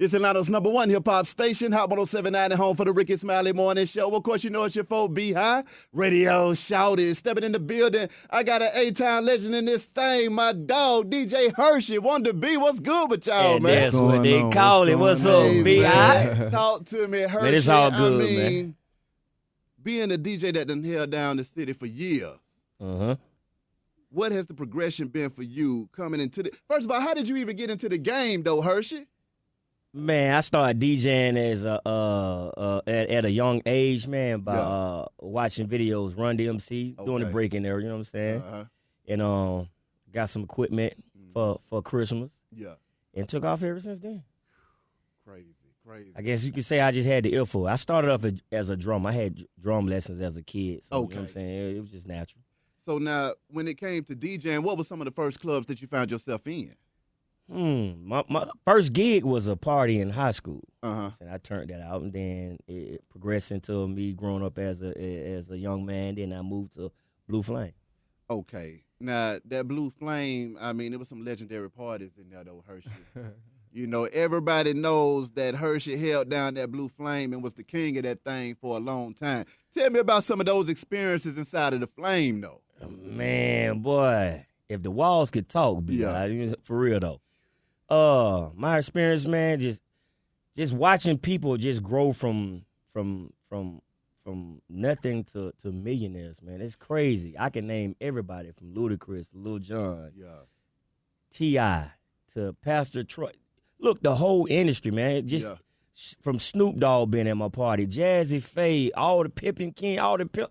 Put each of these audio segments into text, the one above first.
It's Atlanta's #1 hip-hop station, Hot 107.9 at home for the Ricky Smiley Morning Show. Of course, you know it's your folk, B-High. Radio shouted, stepping in the building. I got an A-Town legend in this thing, my dog, DJ Hershey. Wonder B, what's good with y'all, And man? that's what they call it. What's up, Hey, B.I.? man, talk to me, Hershey. Man, it's all good, man. Being a DJ that done held down the city for years, what has the progression been for you coming into the... First of all, how did you even get into the game, though, Hershey? Man, I started DJing as at a young age, man, by watching videos, Run DMC, doing the breaking era, you know what I'm saying? And got some equipment for Christmas. Yeah. And took off ever since then. Crazy. I guess you could say I just had the ear for it. I started off as a drummer. I had drum lessons as a kid, so you know what I'm saying? It was just natural. So now, when it came to DJing, what were some of the first clubs that you found yourself in? My first gig was a party in high school. And I turned that out, and then it progressed into me growing up as a young man. Then I moved to Blue Flame. Okay. Now, that Blue Flame, I mean, there was some legendary parties in there, though, Hershey. You know, everybody knows that Hershey held down that Blue Flame and was the king of that thing for a long time. Tell me about some of those experiences inside of the Flame, though. Man, boy, if the walls could talk, for real, though. My experience, man, just watching people just grow from nothing to millionaires, man. It's crazy. I can name everybody from Ludacris, Lil Jon, T.I. to Pastor Troy. Look, the whole industry, man. Just from Snoop Dogg being at my party, Jazzy Faye, all the Pippin King, all the Pimp.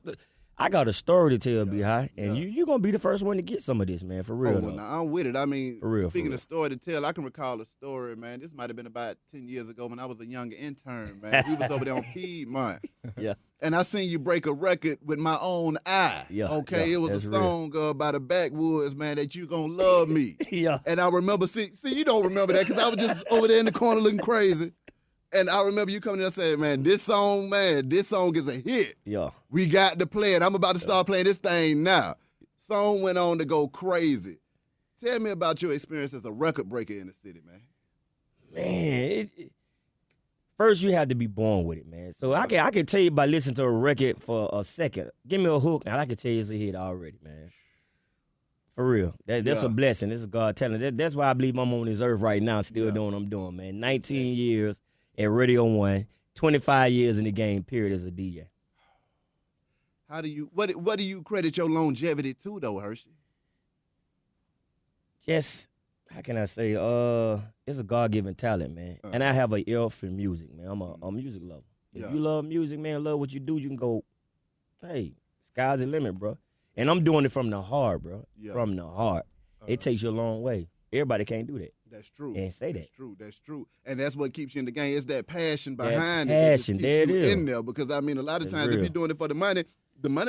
I got a story to tell, B-High, and you're going to be the first one to get some of this, man, for real. Well, now, I'm with it. I mean, for real, speaking of story to tell, I can recall a story, man. This might have been about 10 years ago when I was a young intern, man. We was over there on Piedmont. And I seen you break a record with my own eye. It was a song by the Backwoods, man, that You Gonna Love Me. And I remember, see, you don't remember that because I was just over there in the corner looking crazy. And I remember you coming there and saying, man, this song is a hit. We got to play it. I'm about to start playing this thing now. Song went on to go crazy. Tell me about your experience as a record breaker in the city, man. Man, first you have to be born with it, man. So I can tell you by listening to a record for a second. Give me a hook, and I can tell you it's a hit already, man. For real. That's a blessing. This is God telling. That's why I believe I'm on this earth right now, still doing what I'm doing, man. 19 years at Radio 1, 25 years in the game, period, as a DJ. How do you what do you credit your longevity to, though, Hershey? Just, how can I say, it's a God-given talent, man. And I have an ear for music, man. I'm a music lover. If you love music, man, love what you do, you can go, hey, sky's the limit, bro. And I'm doing it from the heart, bro. From the heart. It takes you a long way. Everybody can't do that. That's true. And say that. That's true. And that's what keeps you in the game. It's that passion behind it. Passion, there it is. In there. Because, I mean, a lot of times if you're doing it for the money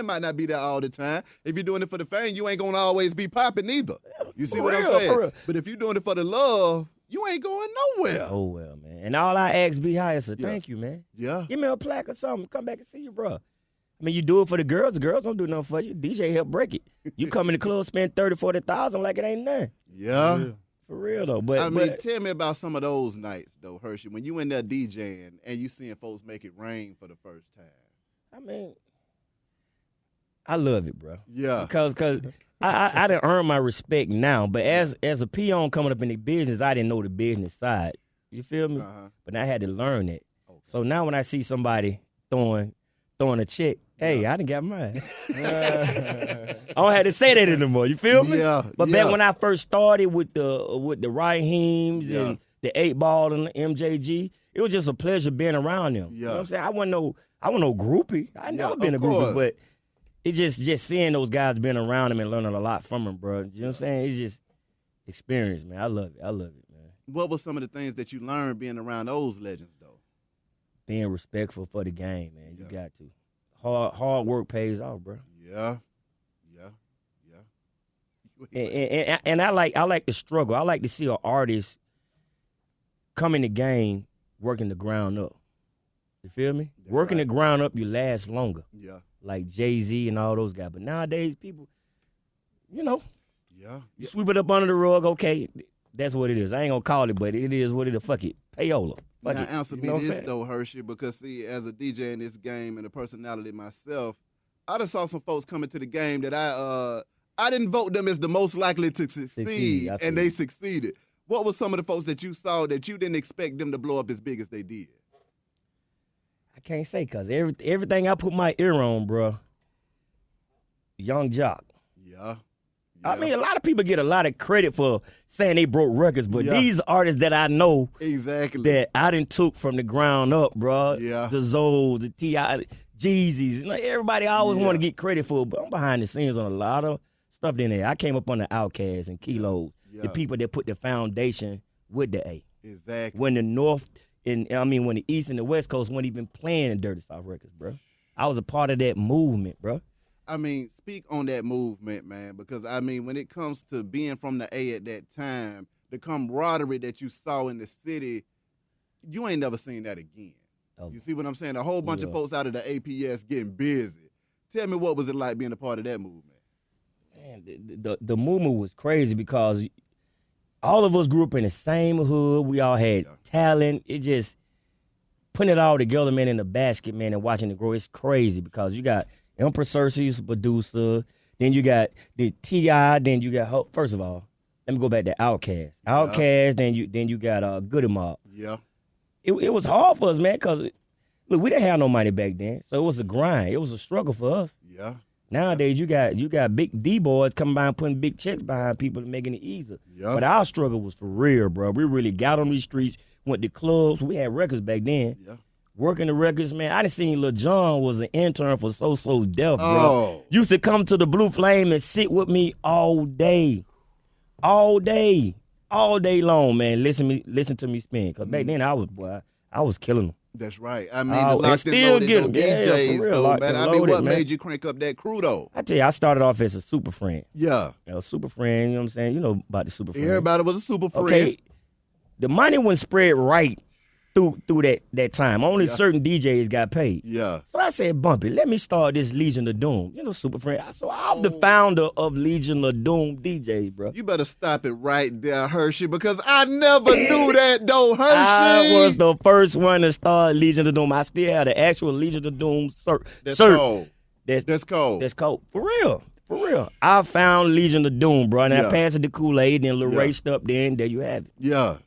might not be there all the time. If you're doing it for the fame, you ain't going to always be popping either. You see what I'm saying? But if you're doing it for the love, you ain't going nowhere. Oh, well, man. And all I ask B-High is a thank you, man. Give me a plaque or something. Come back and see you, bro. I mean, you do it for the girls. The girls don't do nothing for you. DJ help break it. You come in the club, spend $30,000, $40,000 like it ain't nothing. For real, though. But I mean, tell me about some of those nights, though, Hershey, when you in there DJing and you seeing folks make it rain for the first time. I mean, I love it, bro. Because I done earned my respect now. But as a peon coming up in the business, I didn't know the business side. You feel me? But I had to learn it. So now when I see somebody throwing a check, hey, I done got mine. I don't have to say that anymore. You feel me? But back when I first started with the Raheems and the 8 Ball and the MJG, it was just a pleasure being around them. You know what I'm saying? I wasn't no groupie. I never been a groupie, but it's just seeing those guys being around them and learning a lot from them, bro. You know what I'm saying? It's just experience, man. I love it, man. What were some of the things that you learned being around those legends, though? Being respectful for the game, man. You got to. Hard work pays off, bro. And I like the struggle. I like to see an artist come in the game working the ground up. You feel me? Working the ground up, you last longer. Like Jay-Z and all those guys. But nowadays, people, you know, you sweep it up under the rug. Okay, That's what it is. I ain't gonna call it, but it is what it is. Fuck it. Payola. Fuck now, it. answer me this, though, Hershey, because, see, as a DJ in this game and a personality myself, I just saw some folks coming to the game that I didn't vote them as the most likely to succeed, and they succeeded. What were some of the folks that you saw that you didn't expect them to blow up as big as they did? I can't say, because everything I put my ear on, bro, Young Jock. Yeah. I mean, a lot of people get a lot of credit for saying they broke records, but these artists that I know that I done took from the ground up, bro. Yeah. The Zoes, the T.I., Jeezys. Like, everybody always want to get credit for it, but I'm behind the scenes on a lot of stuff in there. I came up on the Outkast and Kilos, the people that put the foundation with the A. Exactly. When the North, when the East and the West Coast weren't even playing the Dirty South records, bro. I was a part of that movement, bro. I mean, speak on that movement, man, because, I mean, when it comes to being from the A at that time, the camaraderie that you saw in the city, you ain't never seen that again. Oh. You see what I'm saying? A whole bunch of folks out of the APS getting busy. Tell me, what was it like being a part of that movement? Man, the movement was crazy because all of us grew up in the same hood. We all had talent. It just, putting it all together, man, in a basket, man, and watching it grow, it's crazy because you got Empress Hershey's a producer. Then you got the T.I. Then you got, first of all, let me go back to Outkast. Outkast, then you got Goody Mob. Yeah. It was hard for us, man, because, look, we didn't have no money back then. So it was a grind. It was a struggle for us. Yeah. Nowadays, you got big D-boys coming by and putting big checks behind people and making it easier. Yeah. But our struggle was for real, bro. We really got on these streets, went to clubs. We had records back then. Yeah. Working the records, man. I done seen Lil Jon was an intern for So Def, bro. Used to come to the Blue Flame and sit with me all day. All day long, man. Listen to me spin. Because back then, I was killing them. That's right. I mean, the locked and loaded DJs, though, man. I mean, what made you crank up that crew, though? I tell you, I started off as a super friend. Yeah. Super friend, you know what I'm saying? You know about the super friend. Everybody was a super friend. Okay. The money wasn't spread right through that time. Only certain DJs got paid. Yeah. So I said, Bumpy, let me start this Legion of Doom. You know, super friend. So I'm the founder of Legion of Doom DJs, bro. You better stop it right there, Hershey, because I never knew that, though, Hershey. I was the first one to start Legion of Doom. I still have the actual Legion of Doom cert. That's cold. That's cold. That's cold. For real. I found Legion of Doom, bro. And I passed it to Kool-Aid, then Lil Ray stepped in. There you have it. Yeah.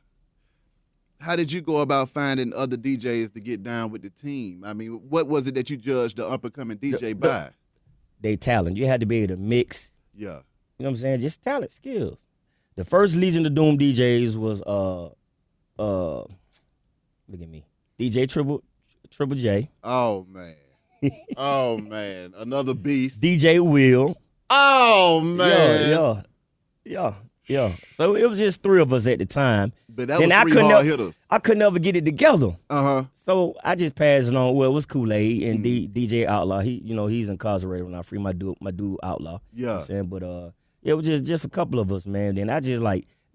How did you go about finding other DJs to get down with the team? I mean, what was it that you judged the up-and-coming DJ by? They talent. You had to be able to mix. Yeah. You know what I'm saying? Just talent, skills. The first Legion of Doom DJs was, look at me, DJ Triple J. Oh, man. Another beast. DJ Will. Oh, man. Yeah. So it was just three of us at the time. But that was three hard hitters. I could never get it together. Uh-huh. So I just passed it on. Well, it was Kool-Aid and DJ Outlaw. He's incarcerated when I free my dude Outlaw. Yeah. You know what I'm saying? But it was just a couple of us, man. Then I just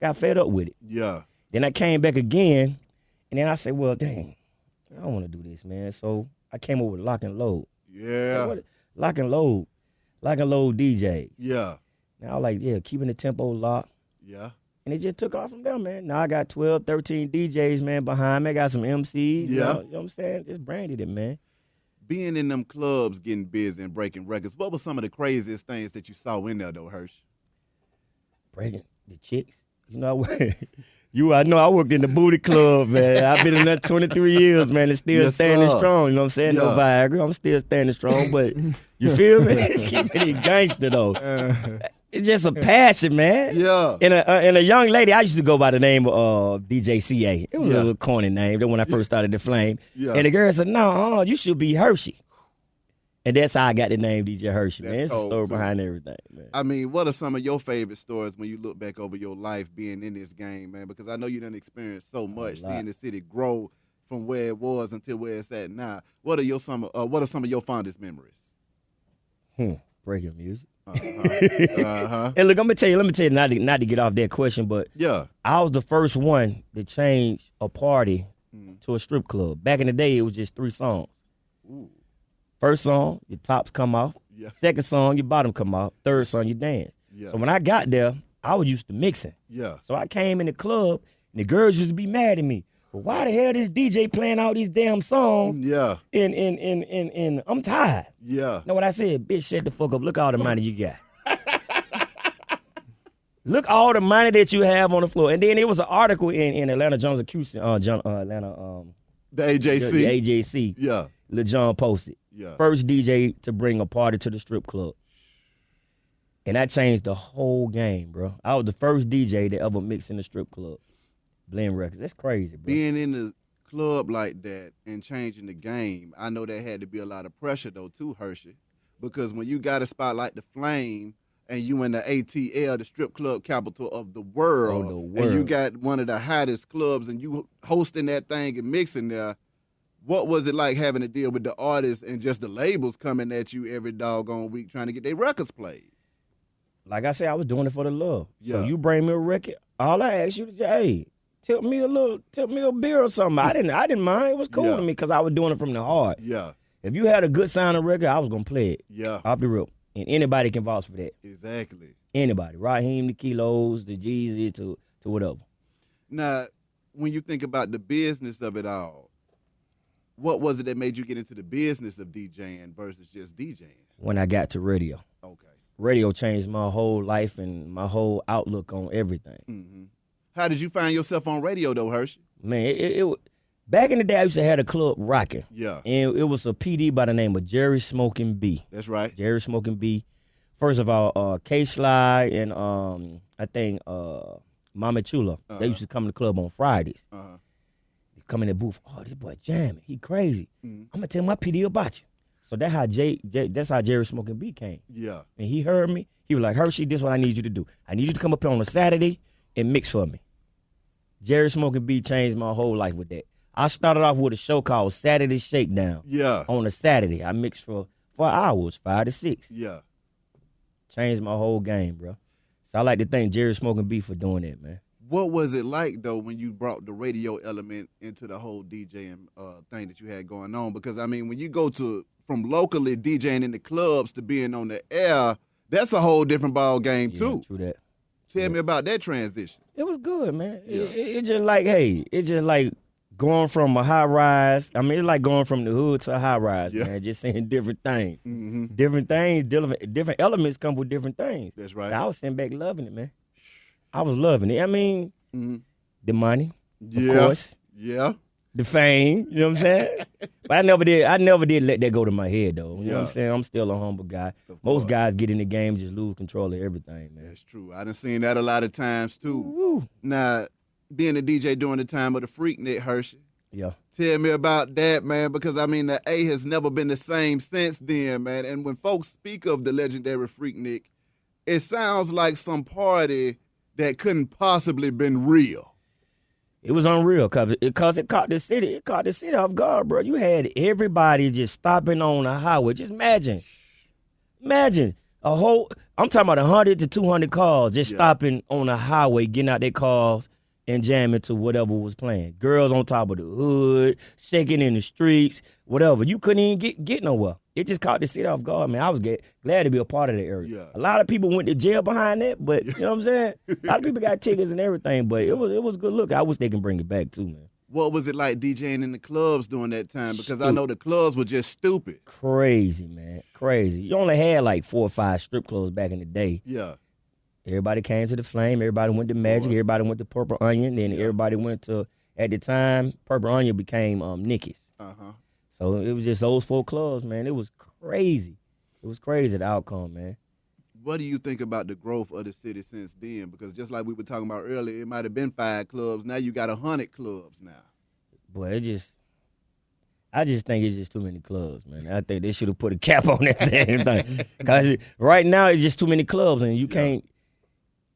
got fed up with it. Yeah. Then I came back again, and then I said, well, dang, I don't want to do this, man. So I came up with Lock and Load. Yeah. Lock and Load DJ. Yeah. Now keeping the tempo locked. Yeah. And it just took off from there, man. Now I got 12, 13 DJs, man, behind me. I got some MCs. Yeah. You know what I'm saying? Just branded it, man. Being in them clubs, getting busy and breaking records, what were some of the craziest things that you saw in there, though, Hersh? Breaking the chicks. You know, I know I worked in the booty club, man. I've been in there 23 years, man, and still standing strong. You know what I'm saying? Yeah. No Viagra. I'm still standing strong, but you feel me? Keeping it gangster, though. It's just a passion, man. Yeah. And a young lady, I used to go by the name of DJ CA. It was a little corny name when I first started the Flame. Yeah. And the girl said, no, you should be Hershey. And that's how I got the name DJ Hershey, man. It's a story behind everything, man. I mean, what are some of your favorite stories when you look back over your life being in this game, man? Because I know you done experienced so much, seeing the city grow from where it was until where it's at now. What are some of your fondest memories? Breaking music. Uh-huh. And look, let me tell you, not to get off that question, but I was the first one to change a party to a strip club. Back in the day, it was just 3 songs. Ooh. First song, your tops come off. Yeah. Second song, your bottom come off. Third song, you dance. Yeah. So when I got there, I was used to mixing. Yeah. So I came in the club, and the girls used to be mad at me. Well, why the hell this DJ playing all these damn songs? Yeah. And I'm tired. Yeah. Know what I said? Bitch, shut the fuck up. Look all the money you got. Look all the money that you have on the floor. And then there was an article in Atlanta Jones Accusing, the AJC. The AJC. Yeah. Lil Jon posted. Yeah. First DJ to bring a party to the strip club. And that changed the whole game, bro. I was the first DJ that ever mixed in the strip club. Blend records. That's crazy, bro. Being in the club like that and changing the game, I know there had to be a lot of pressure, though, too, Hershey. Because when you got a spot like the Flame and you in the ATL, the strip club capital of the world, and you got one of the hottest clubs and you hosting that thing and mixing there, what was it like having to deal with the artists and just the labels coming at you every doggone week trying to get their records played? Like I said, I was doing it for the love. Yeah. So you bring me a record, all I ask you to, hey, tip me a beer or something. I didn't mind. It was cool to me because I was doing it from the heart. Yeah. If you had a good sounding record, I was gonna play it. Yeah. I'll be real. And anybody can vouch for that. Exactly. Anybody. Raheem, the Kilos, the Jeezy, to whatever. Now, when you think about the business of it all, what was it that made you get into the business of DJing versus just DJing? When I got to radio. Okay. Radio changed my whole life and my whole outlook on everything. Mm-hmm. How did you find yourself on radio, though, Hershey? Man, it back in the day, I used to have a club rocking. Yeah. And it was a PD by the name of Jerry Smoking B. That's right. Jerry Smoking B. First of all, K-Sly and I think Mama Chula. They used to come to the club on Fridays. They come in the booth. Oh, this boy jamming. He crazy. I'm going to tell my PD about you. So that's how Jerry Smoking B came. Yeah. And he heard me. He was like, Hershey, this is what I need you to do. I need you to come up here on a Saturday and mix for me. Jerry Smoking B changed my whole life with that. I started off with a show called Saturday Shakedown. Yeah. On a Saturday. I mixed for hours, 5 to 6. Yeah. Changed my whole game, bro. So I like to thank Jerry Smoking B for doing that, man. What was it like, though, when you brought the radio element into the whole DJing thing that you had going on? Because, I mean, when you go from locally DJing in the clubs to being on the air, that's a whole different ball game, too. True that. Tell me about that transition. It was good, man. Yeah. It just like, hey, it's just like going from a high rise. I mean, it's like going from the hood to a high rise, man. Just saying different things. Mm-hmm. Different things, different elements come with different things. That's right. So I was sitting back loving it, man. I was loving it. I mean, the money, of course. Yeah. The fame, you know what I'm saying? But I never did let that go to my head, though. You know what I'm saying? I'm still a humble guy. Most guys get in the game and just lose control of everything, man. That's true. I done seen that a lot of times, too. Woo. Now, being a DJ during the time of the Freaknik, Hershey. Yeah. Tell me about that, man, because, I mean, the A has never been the same since then, man. And when folks speak of the legendary Freaknik, it sounds like some party that couldn't possibly been real. It was unreal because it caught the city. It caught the city off guard, bro. You had everybody just stopping on the highway. Just imagine a whole. I'm talking about 100 to 200 cars just stopping on the highway, getting out their cars and jamming to whatever was playing. Girls on top of the hood, shaking in the streets, whatever. You couldn't even get nowhere. It just caught the city off guard, man. I was glad to be a part of that area. Yeah. A lot of people went to jail behind that, but you know what I'm saying? A lot of people got tickets and everything, but it was a good look. I wish they can bring it back too, man. What was it like DJing in the clubs during that time? Because I know the clubs were just stupid. Crazy, man. Crazy. You only had like 4 or 5 strip clubs back in the day. Yeah. Everybody came to the Flame. Everybody went to Magic. Everybody went to Purple Onion. Then everybody went to, at the time, Purple Onion became Nicky's. Uh-huh. So it was just those 4 clubs, man. It was crazy. It was crazy, the outcome, man. What do you think about the growth of the city since then? Because just like we were talking about earlier, it might have been 5 clubs. Now you got 100 clubs now. Boy, I just think it's just too many clubs, man. I think they should have put a cap on that damn thing. Because right now, it's just too many clubs, and you can't.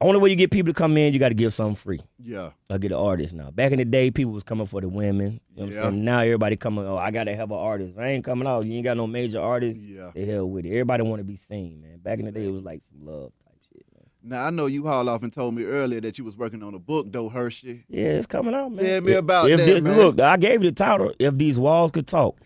Only way you get people to come in, you got to give something free. Yeah. Or get an artist now. Back in the day, people was coming for the women. You know what I'm saying? Now everybody coming, I got to have an artist. I ain't coming out. You ain't got no major artist. Yeah. The hell with it. Everybody want to be seen, man. Back in the day, it was like some love type shit, man. Now, I know you hauled off and told me earlier that you was working on a book, though, Hershey. Yeah, it's coming out, man. Tell me about that, man. Look, I gave you the title, If These Walls Could Talk.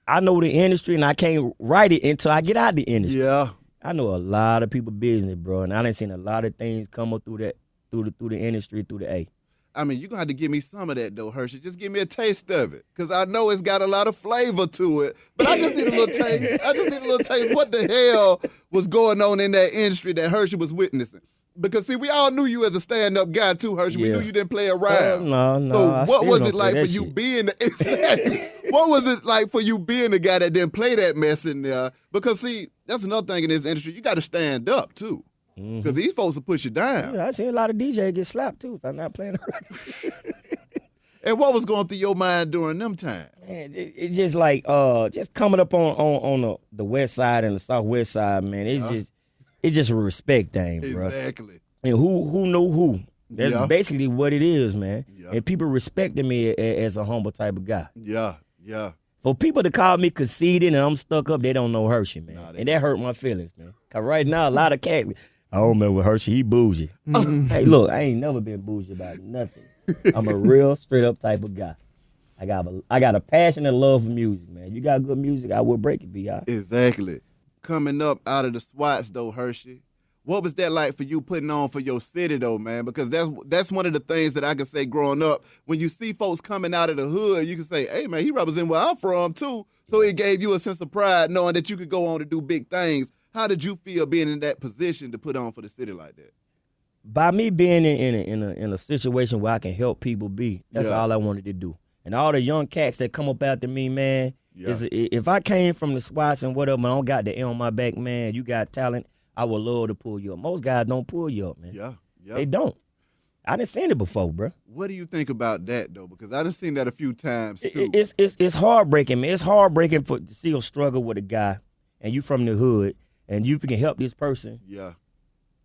I know the industry, and I can't write it until I get out the industry. Yeah. I know a lot of people business, bro, and I done seen a lot of things come up through the industry, through the A. I mean, you're going to have to give me some of that, though, Hershey. Just give me a taste of it, because I know it's got a lot of flavor to it. But I just need a little taste. I just need a little taste. What the hell was going on in that industry that Hershey was witnessing? Because, see, we all knew you as a stand-up guy, too, Hershey. We knew you didn't play around. No. So what was it like for you being what was it like for you being the guy that didn't play that mess in there? Because, see, that's another thing in this industry. You got to stand up, too. Because these folks will push you down. Yeah, I see a lot of DJs get slapped, too, if I'm not playing around. And what was going through your mind during them times? Man, it's just like just coming up on the west side and the southwest side, man. It's just a respect thing, bro. Exactly. And who know who? That's basically what it is, man. Yeah. And people respecting me as a humble type of guy. Yeah. For people to call me conceited and I'm stuck up, they don't know Hershey, man. And that hurt my feelings, man. Because right now, a lot of cats, I don't remember Hershey, he bougie. Hey, look, I ain't never been bougie about nothing. I'm a real straight up type of guy. I got a passion and love for music, man. You got good music, I will break it, B.I. Exactly. Coming up out of the SWATs, though, Hershey, what was that like for you putting on for your city, though, man? Because that's one of the things that I can say growing up. When you see folks coming out of the hood, you can say, hey, man, he represents where I'm from, too. So it gave you a sense of pride knowing that you could go on to do big things. How did you feel being in that position to put on for the city like that? By me being in a situation where I can help people that's all I wanted to do. And all the young cats that come up after me, man, if I came from the SWATs and whatever, I don't got the L on my back, man, you got talent, I would love to pull you up. Most guys don't pull you up, man. Yeah. They don't. I done seen it before, bro. What do you think about that, though? Because I done seen that a few times, too. It's heartbreaking, man. It's heartbreaking to see a struggle with a guy, and you from the hood, and you can help this person. Yeah.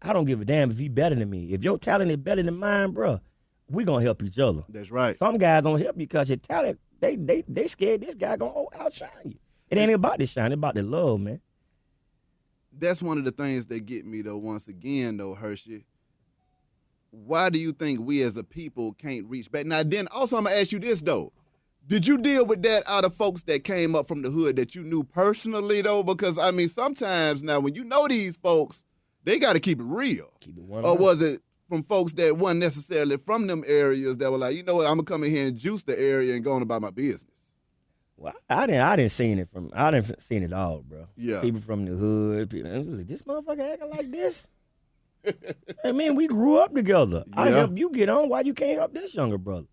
I don't give a damn if he better than me. If your talent is better than mine, bro, we gonna help each other. That's right. Some guys don't help you because your talent, they scared this guy gonna outshine you. It ain't about the shine, it's about the love, man. That's one of the things that get me, though, once again, though, Hershey. Why do you think we as a people can't reach back? Now, then, also, I'm going to ask you this, though. Did you deal with that out of folks that came up from the hood that you knew personally, though? Because, I mean, sometimes now when you know these folks, they got to keep it real. Keep it 100. Or was it from folks that wasn't necessarily from them areas that were like, you know what, I'm going to come in here and juice the area and go on about my business? Well, I didn't seen it all, bro. Yeah. People from the hood, this motherfucker acting like this? I mean, we grew up together. Yeah. I helped you get on. Why you can't help this younger brother?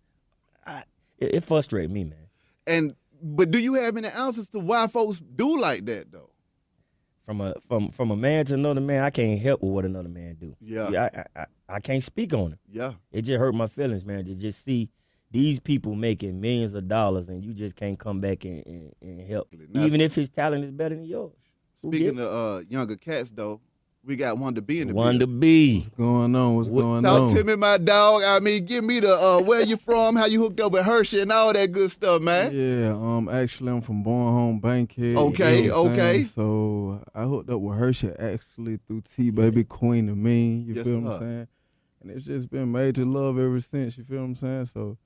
It frustrates me, man. But do you have any answers to why folks do like that, though? From a man to another man, I can't help with what another man do. Yeah. I can't speak on it. Yeah. It just hurt my feelings, man, to just see these people making millions of dollars and you just can't come back and help. Now, even if his talent is better than yours. Speaking of younger cats, though, we got Wonder B in the Wonder B. What's going on? What's going on? Talk to me, my dog. I mean, give me the where you from, how you hooked up with Hershey and all that good stuff, man. Yeah, actually I'm from Born Home Bankhead. Okay, you know okay. So I hooked up with Hershey actually through T-Baby Queen of Mean, you yes, feel what I'm saying? And it's just been major love ever since, you feel what I'm saying? So,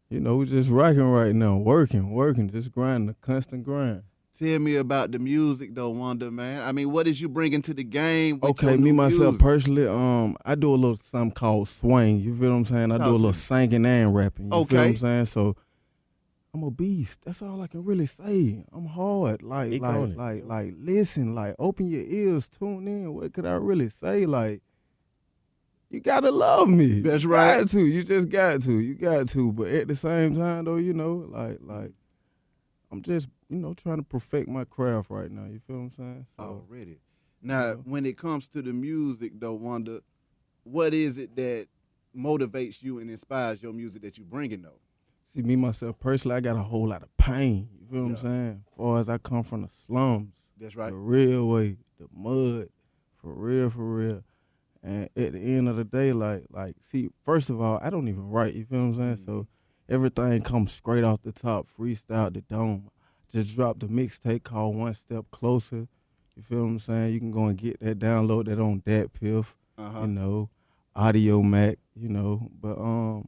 you know, we just rocking right now, working, just grinding, a constant grind. Tell me about the music, though, Wonder, man. I mean, what is you bringing to the game with okay, your me, new myself, music? personally, I do a little something called swing. You feel what I'm saying? I do a little singing and rapping. You feel what I'm saying? So I'm a beast. That's all I can really say. I'm hard. Like, listen, like, open your ears, tune in. What could I really say? Like, you gotta love me. That's right. You got to. You just got to. You got to. But at the same time, though, you know, like, I'm just, you know, trying to perfect my craft right now. You feel what I'm saying? So, already. Now, when it comes to the music, though, Wonder, what is it that motivates you and inspires your music that you bringing, though? See, me, myself, personally, I got a whole lot of pain. You feel what I'm saying? As far as I come from the slums. That's right. The real way, the mud, for real. And at the end of the day, like, see, first of all, I don't even write. You feel what I'm saying? Mm-hmm. So everything comes straight off the top, freestyle the dome. Just dropped a mixtape called One Step Closer. You feel what I'm saying? You can go and get that, download that on Dat Piff, you know, Audio Mac, you know. But I'm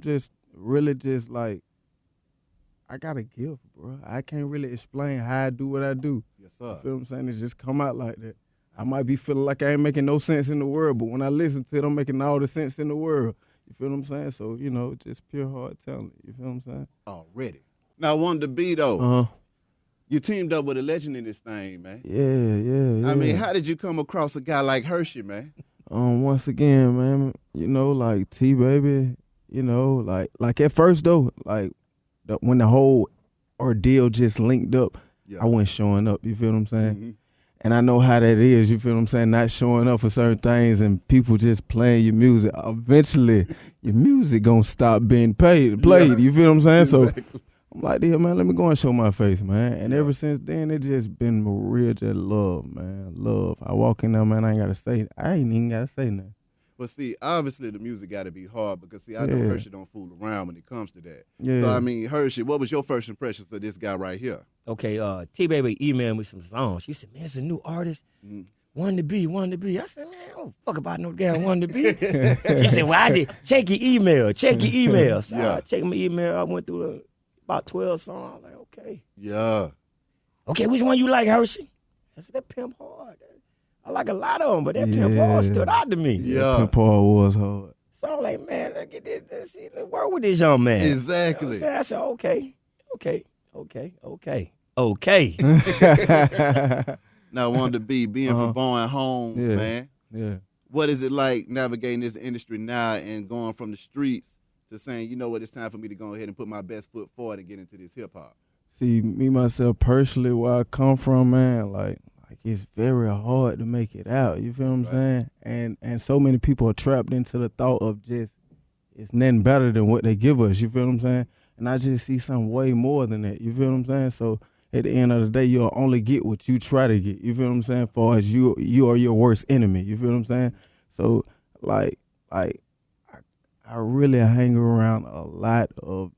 just really just like, I got a gift, bro. I can't really explain how I do what I do. Yes, sir. You feel what I'm saying? It just come out like that. I might be feeling like I ain't making no sense in the world, but when I listen to it, I'm making all the sense in the world. You feel what I'm saying? So, just pure hard talent. You feel what I'm saying? Already. Now, I wanted to be, though. You teamed up with a legend in this thing, man. Yeah. I mean, how did you come across a guy like Hershey, man? Once again, man, like T-Baby, like at first, though, like when the whole ordeal just linked up, I wasn't showing up. You feel what I'm saying? Mm-hmm. And I know how that is, you feel what I'm saying, not showing up for certain things and people just playing your music. Eventually, your music gonna stop being played, you feel what I'm saying? Exactly. So I'm like, yeah, man, let me go and show my face, man. And ever since then, it just been real just love, man, love. I walk in there, man, I ain't even gotta say nothing. But see, obviously the music got to be hard because, see, I know Hershey don't fool around when it comes to that. Yeah. So, I mean, Hershey, what was your first impressions of this guy right here? Okay, T-Baby emailed me some songs. She said, man, it's a new artist. Wanted to be. I said, man, I don't fuck about no damn wanted to be. She said, well, I did. Check your email. So I checked my email. I went through about 12 songs. I'm like, okay. Yeah. Okay, which one you like, Hershey? I said, that Pimp Hard. I like a lot of them, but that Pimp Hard stood out to me. Yeah, Pimp Hard was hard. So I'm like, man, look at this. Let's work with this young man. Exactly. You know I said, okay. Now, I wanted to be being from Bowen Homes, man. Yeah. What is it like navigating this industry now and going from the streets to saying, you know what, it's time for me to go ahead and put my best foot forward and get into this hip-hop? See, me, myself, personally, where I come from, man, like it's very hard to make it out. You feel what I'm saying? And so many people are trapped into the thought of just it's nothing better than what they give us. You feel what I'm saying? And I just see something way more than that. You feel what I'm saying? So at the end of the day, you'll only get what you try to get. You feel what I'm saying? Far as you are your worst enemy. You feel what I'm saying? So like I really hang around a lot of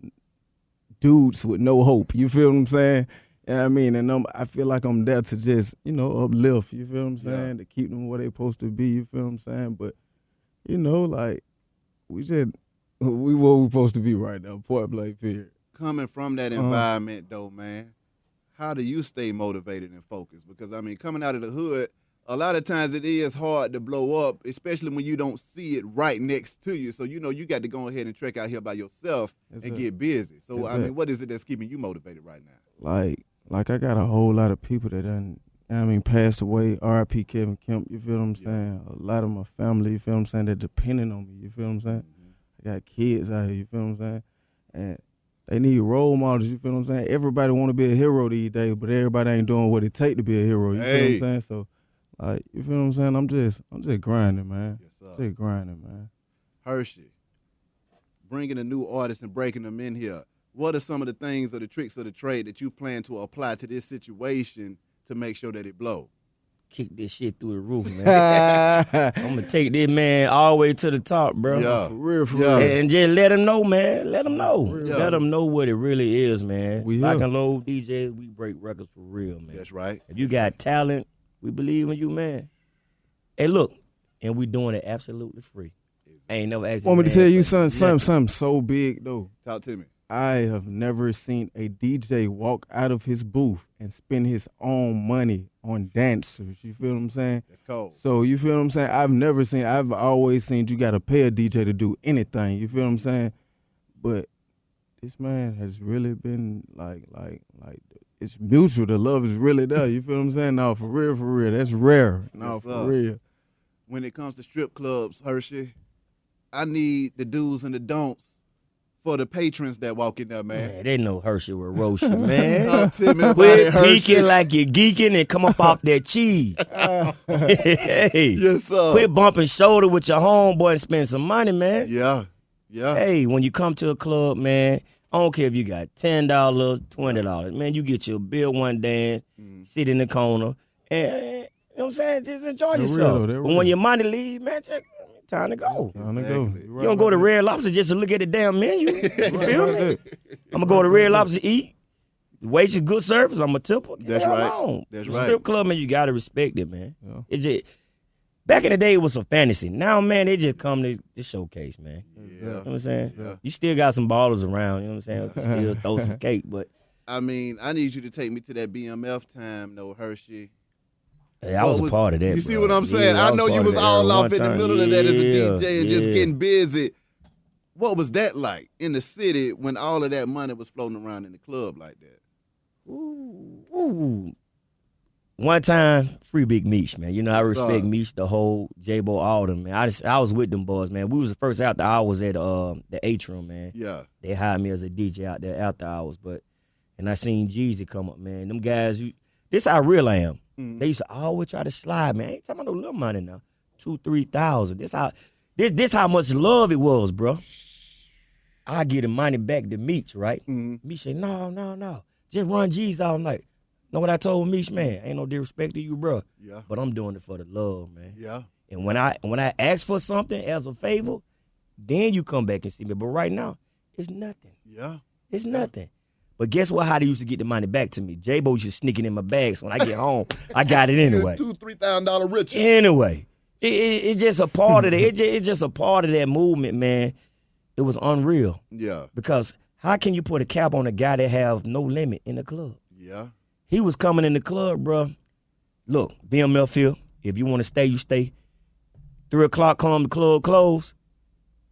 dudes with no hope. You feel what I'm saying? You know what I mean? And I feel like I'm there to just, uplift. You feel what I'm saying? Yeah. To keep them where they supposed to be. You feel what I'm saying? But, like, we where we supposed to be right now, point blank period. Coming from that environment, though, man, how do you stay motivated and focused? Because, I mean, coming out of the hood, a lot of times it is hard to blow up, especially when you don't see it right next to you. So, you got to go ahead and trek out here by yourself and get busy. So, I mean, what is it that's keeping you motivated right now? Like I got a whole lot of people that passed away, R.I.P. Kevin Kemp, you feel what I'm saying? A lot of my family, you feel what I'm saying, they're depending on me, you feel what I'm saying? I got kids out here, you feel what I'm saying? And they need role models, you feel what I'm saying? Everybody want to be a hero these days, but everybody ain't doing what it take to be a hero, you feel what I'm saying? So, like, you feel what I'm saying? I'm just grinding, man. Yes, sir. Just grinding, man. Hershey, bringing a new artist and breaking them in here. What are some of the things or the tricks of the trade that you plan to apply to this situation to make sure that it blow? Kick this shit through the roof, man. I'm going to take this man all the way to the top, bro. Yeah. For real. And just let him know, man. Let him know. Yeah. Let him know what it really is, man. Like a low DJs, we break records for real, man. That's right. If you got talent, we believe in you, man. Hey, look, and we doing it absolutely free. Exactly. I ain't never asked you. Want me to tell you something so big, though? Talk to me. I have never seen a DJ walk out of his booth and spend his own money on dancers. You feel what I'm saying? That's cold. So you feel what I'm saying? I've always seen you got to pay a DJ to do anything. You feel what I'm saying? But this man has really been like it's mutual. The love is really there. You feel what I'm saying? No, for real. That's rare. No, for real. When it comes to strip clubs, Hershey, I need the do's and the don'ts for the patrons that walk in there, man. They know Hershey with Roshi, man. Talk to me about Quit it, Hershey. peeking like you're geeking and come up off that cheese. Hey, yes, sir. Quit bumping shoulder with your homeboy and spend some money, man. Yeah. Hey, when you come to a club, man, I don't care if you got $10, $20. Man, you get your bill one dance, sit in the corner, and, you know what I'm saying? Just enjoy yourself. But when your money leave, man, time to go. Exactly. You don't go to Red Lobster just to look at the damn menu. You feel me? I'm going to go to Red Lobster eat. The waitress good service, I'm going to tip her. That's right. That's right. Strip club, man, you got to respect it, man. Yeah. It's just, Back in the day, it was a fantasy. Now, man, they just come to this showcase, man. Yeah. You know what I'm saying? Yeah. You still got some ballers around, you know what I'm saying? You still throw some cake, but. I mean, I need you to take me to that BMF time, though, Hershey. Hey, I was a part of that. You see what I'm saying? Yeah, I know you was all off in the middle of that as a DJ and just getting busy. What was that like in the city when all of that money was floating around in the club like that? Ooh. One time, free Big Meech, man. You know, I respect Meech, the whole J-Bo, all them, man. I was with them boys, man. We was the first after hours at the Atrium, man. Yeah. They hired me as a DJ out there after hours, and I seen Jeezy come up, man. Them guys, this how real I am. Mm-hmm. They used to always try to slide, man. I ain't talking about no little money now. 2,000-3,000. This how much love it was, bro. I give the money back to Meech, right? Mm-hmm. Meech said, no. Just run G's all night. Know what I told Meech, man? Ain't no disrespect to you, bro. Yeah. But I'm doing it for the love, man. Yeah. And when I ask for something as a favor, then you come back and see me. But right now, it's nothing. Yeah. It's nothing. But guess what? How they used to get the money back to me? J-Bo used to sneak it in my bags. When I get home, I got it anyway. $2,000-$3,000 richer. Anyway, it's just a part of it. It's just a part of that movement, man. It was unreal. Yeah. Because how can you put a cap on a guy that have no limit in the club? Yeah. He was coming in the club, bro. Look, BMF here. If you want to stay, you stay. 3 o'clock come, the club close.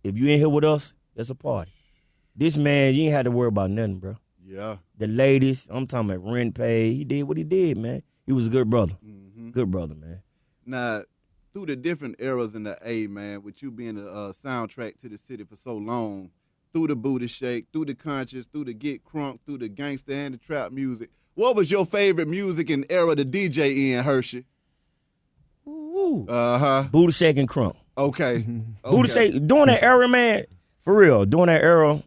If you in here with us, it's a party. This man, you ain't had to worry about nothing, bro. Yeah. The ladies, I'm talking about rent pay. He did what he did, man. He was a good brother. Mm-hmm. Good brother, man. Now, through the different eras in the A, man, with you being a soundtrack to the city for so long, through the booty shake, through the conscious, through the get crunk, through the gangster and the trap music, what was your favorite music and era to DJ in, Hershey? Ooh. Uh-huh. Booty shake and crunk. Okay. Booty shake. During that era, man, for real, during that era,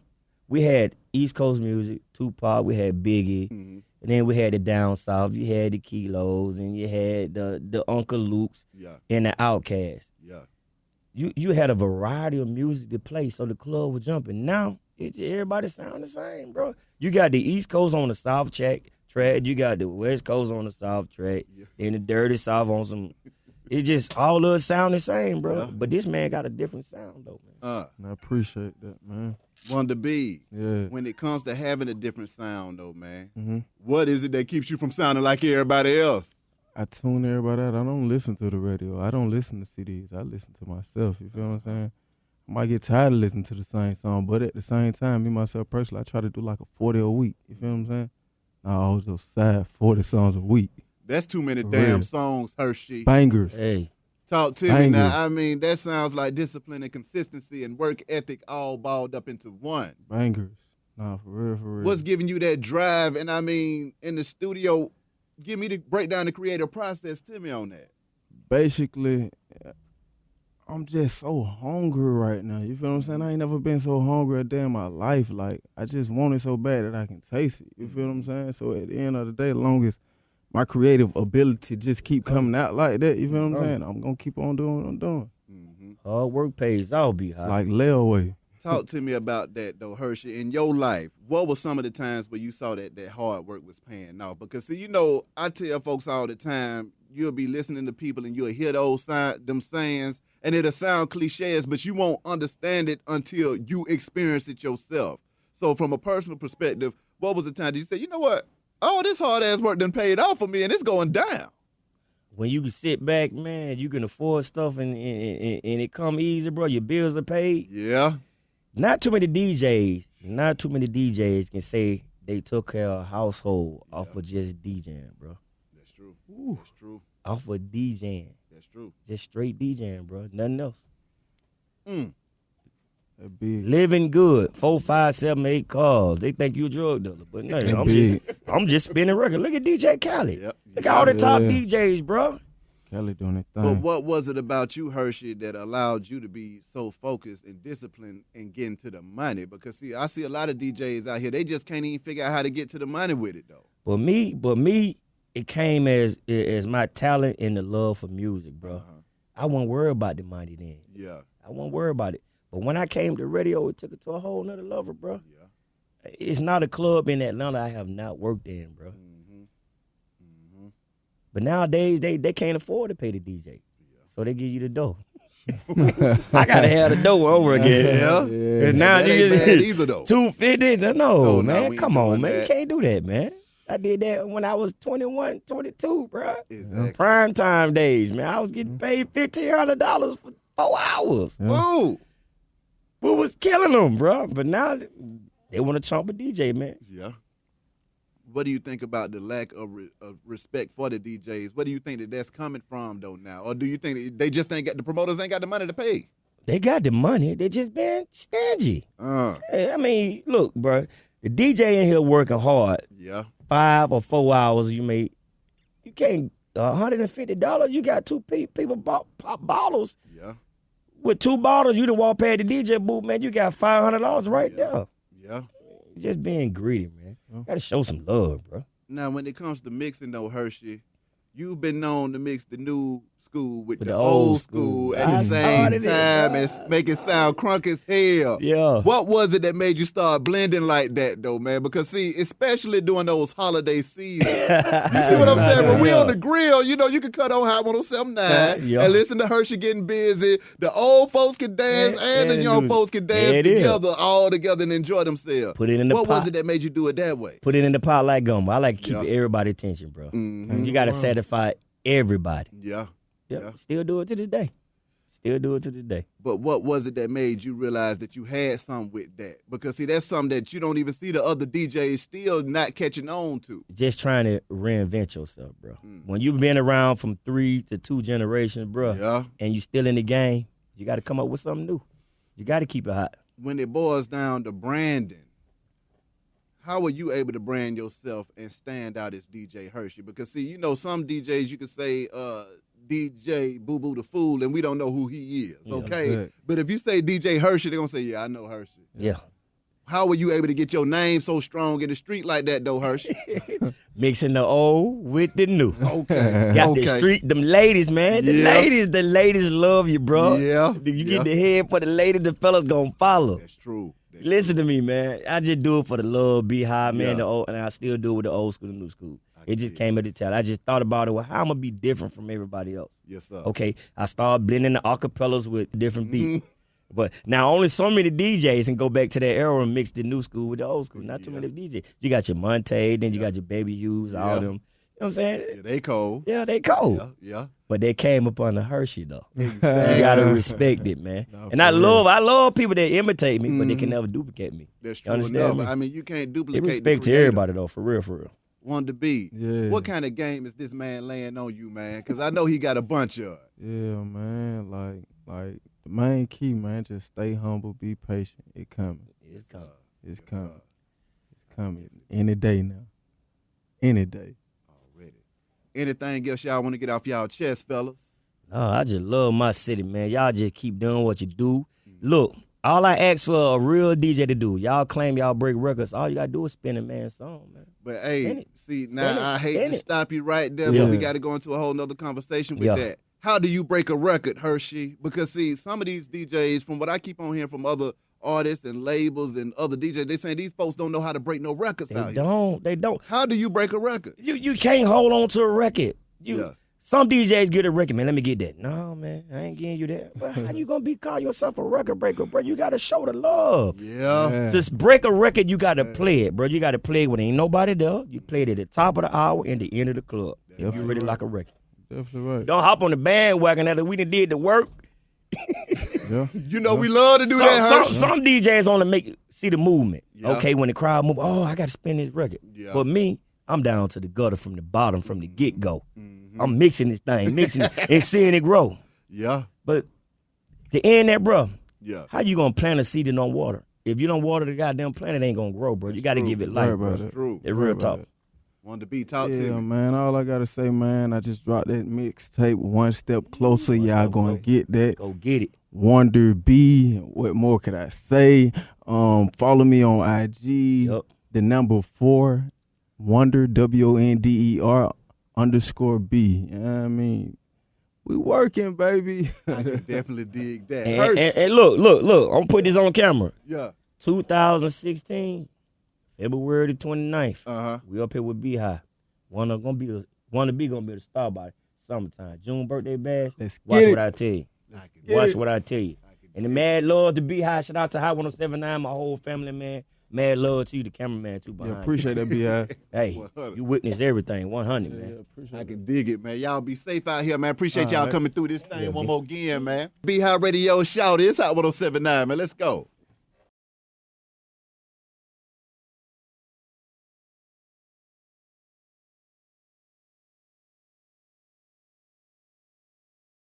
we had East Coast music, Tupac, we had Biggie, and then we had the down south. You had the Kilos, and you had the Uncle Luke's, and the Outkast. Yeah. You had a variety of music to play, so the club was jumping. Now, everybody sound the same, bro. You got the East Coast on the South track, you got the West Coast on the South track, and the Dirty South on some. It just all of us sound the same, bro. Yeah. But this man got a different sound, though, man. I appreciate that, man. Wonder B, yeah. When it comes to having a different sound, though, man, what is it that keeps you from sounding like everybody else? I tune everybody out. I don't listen to the radio. I don't listen to CDs. I listen to myself. You feel what I'm saying? I might get tired of listening to the same song, but at the same time, me, myself, personally, I try to do like a 40 a week. You feel what I'm saying? I always those sad 40 songs a week. That's too many damn songs, Hershey. Bangers. Hey. Talk to me now. I mean, that sounds like discipline and consistency and work ethic all balled up into one. Bangers. Nah, for real, for real. What's giving you that drive? And I mean, in the studio, give me the breakdown the creative process to me on that. Basically, I'm just so hungry right now. You feel what I'm saying? I ain't never been so hungry a day in my life. Like, I just want it so bad that I can taste it. You feel what I'm saying? So at the end of the day, as long as my creative ability just keep coming out like that, you feel what I'm saying? I'm going to keep on doing what I'm doing. Hard work pays, I'll be high. Like layaway. Talk to me about that, though, Hershey. In your life, what were some of the times where you saw that hard work was paying off? Because, see, you know, I tell folks all the time, you'll be listening to people and you'll hear them sayings, and it'll sound cliches, but you won't understand it until you experience it yourself. So from a personal perspective, what was the time that you say, you know what? Oh, this hard-ass work done paid off for me, and it's going down. When you can sit back, man, you can afford stuff, and it come easy, bro. Your bills are paid. Yeah. Not too many DJs can say they took care of a household off of just DJing, bro. That's true. Ooh. That's true. Off of DJing. That's true. Just straight DJing, bro. Nothing else. That big. Living good. 4, 5, 7, 8 cars. They think you a drug dealer, but no, I'm just spinning record. Look at DJ Khaled. Yep. Look at all the top DJs, bro. Kelly doing that thing. But what was it about you, Hershey, that allowed you to be so focused and disciplined and getting to the money? Because, see, I see a lot of DJs out here, they just can't even figure out how to get to the money with it, though. But me, it came as my talent and the love for music, bro. I wasn't worried about the money then. Yeah. I wasn't worried about it. But when I came to radio, it took it to a whole nother level, bro. Yeah. It's not a club in Atlanta I have not worked in, bro. But nowadays, they can't afford to pay the DJ. Yeah. So they give you the dough. I gotta have the dough over again. Yeah. And now that you ain't just bad either though. $250. No, man. we Come on, man. that. You can't do that, man. I did that when I was 21, 22, bro. Exactly. Prime time days, man. I was getting paid $1,500 for 4 hours. Whoa. We was killing them, bro. But now they want to chomp a DJ, man. Yeah. What do you think about the lack of respect for the DJs? What do you think that's coming from, though, now? Or do you think they just ain't got, the promoters ain't got the money to pay? They got the money. They just been stingy. I mean, look, bro. The DJ in here working hard. Yeah. 5 or 4 hours, you can't, $150, you got two people pop bottles. Yeah. With 2 bottles, you done walk past the DJ booth, man, you got $500 right there. Yeah. Just being greedy, man. Gotta show some love, bro. Now, when it comes to mixing, though, Hershey, you've been known to mix the new school with the old school at the same time and make it sound crunk as hell. Yeah. What was it that made you start blending like that, though, man? Because, see, especially during those holiday seasons. You see what I'm saying? When we on the grill, you know, you can cut on Hot 107.9 and listen to Hershey getting busy. The old folks can dance and the young folks can dance together, all together and enjoy themselves. Put it in the pot. What was it that made you do it that way? Put it in the pot like gum. I like to keep everybody's attention, bro. Mm-hmm. You got to satisfy everybody. Yeah. Still do it to this day. But what was it that made you realize that you had something with that? Because, see, that's something that you don't even see the other DJs still not catching on to. Just trying to reinvent yourself, bro. When you've been around from 3 to 2 generations, bro, and you still in the game, you got to come up with something new. You got to keep it hot. When it boils down to branding, how are you able to brand yourself and stand out as DJ Hershey? Because, see, you know, some DJs you could say DJ Boo Boo the Fool, and we don't know who he is, okay? But if you say DJ Hershey, they're going to say, yeah, I know Hershey. Yeah. How were you able to get your name so strong in the street like that, though, Hershey? Mixing the old with the new. Okay. Got the street, them ladies, man. The ladies love you, bro. Yeah. You get the head for the ladies, the fellas going to follow. That's true. Listen to me, man. I just do it for the love, be high, man. And I still do it with the old school and new school. It just came at the time. I just thought about it. Well, how I'm going to be different from everybody else? Yes, sir. Okay, I started blending the acapellas with different beats. But now only so many DJs can go back to that era and mix the new school with the old school. Not too many DJs. You got your Monte, then you got your Baby Hughes, all them. You know what I'm saying? Yeah, they cold. Yeah, they cold. Yeah. But they came up on the Hershey, though. Exactly. You got to respect it, man. And I love people that imitate me, but they can never duplicate me. That's true enough. I mean, you can't duplicate the respect to everybody, though, for real. Wanted to be. Yeah. What kind of game is this man laying on you, man? Because I know he got a bunch of it. Yeah, man. Like the main key, man, just stay humble, be patient. It's coming. It's coming. It's coming. It's coming. Any day now. Any day. Already. Anything else y'all want to get off y'all chest, fellas? No, I just love my city, man. Y'all just keep doing what you do. Look, all I ask for a real DJ to do, y'all claim y'all break records, all you got to do is spin a man's song, man. But, hey, see, now I hate to stop you right there, but we got to go into a whole nother conversation with that. How do you break a record, Hershey? Because, see, some of these DJs, from what I keep on hearing from other artists and labels and other DJs, they saying these folks don't know how to break no records out here. They don't. How do you break a record? You can't hold on to a record. Some DJs get a record, man. Let me get that. No, man, I ain't getting you that. But how you gonna call yourself a record breaker, bro? You gotta show the love. Yeah. Just break a record, you gotta play it, bro. You gotta play it when ain't nobody there. You play it at the top of the hour and the end of the club. If you really like a record. Definitely right. Don't hop on the bandwagon after we done did the work. You know we love to do that, Hershey. Some DJs only see the movement. Okay, when the crowd move, I gotta spin this record. But me, I'm down to the gutter from the bottom, from the get-go. I'm mixing this thing, and seeing it grow. Yeah. But to end that, bro, how you gonna plant a seed and don't water? If you don't water the goddamn plant, it ain't gonna grow, bro. You gotta give it life, bro. That's true. It's real talk. Wanted to be talk to me. Yeah, man. All I gotta say, man, I just dropped that mixtape one step closer. Y'all gonna get that. Go get it. Wonder B. What more could I say? Follow me on IG. The number 4, Wonder WONDER _B. You know what I mean? We working, baby. I can definitely dig that. And look, I'm gonna put this on camera. Yeah. 2016, February the 29th. Uh-huh. We up here with B-High. Wanna be the star by Summertime. June birthday bash. Watch what I tell you. Watch what I tell you. And the mad love to be high. Shout out to High 107.9, my whole family, man. Mad love to you, the cameraman, too, behind. Yeah, appreciate that, B.I. Hey, 100. You witnessed everything, 100, man. I can dig it, man. Y'all be safe out here, man. Appreciate y'all coming through this thing one more again, man. B-High Radio Shout. It's High 107.9, man. Let's go.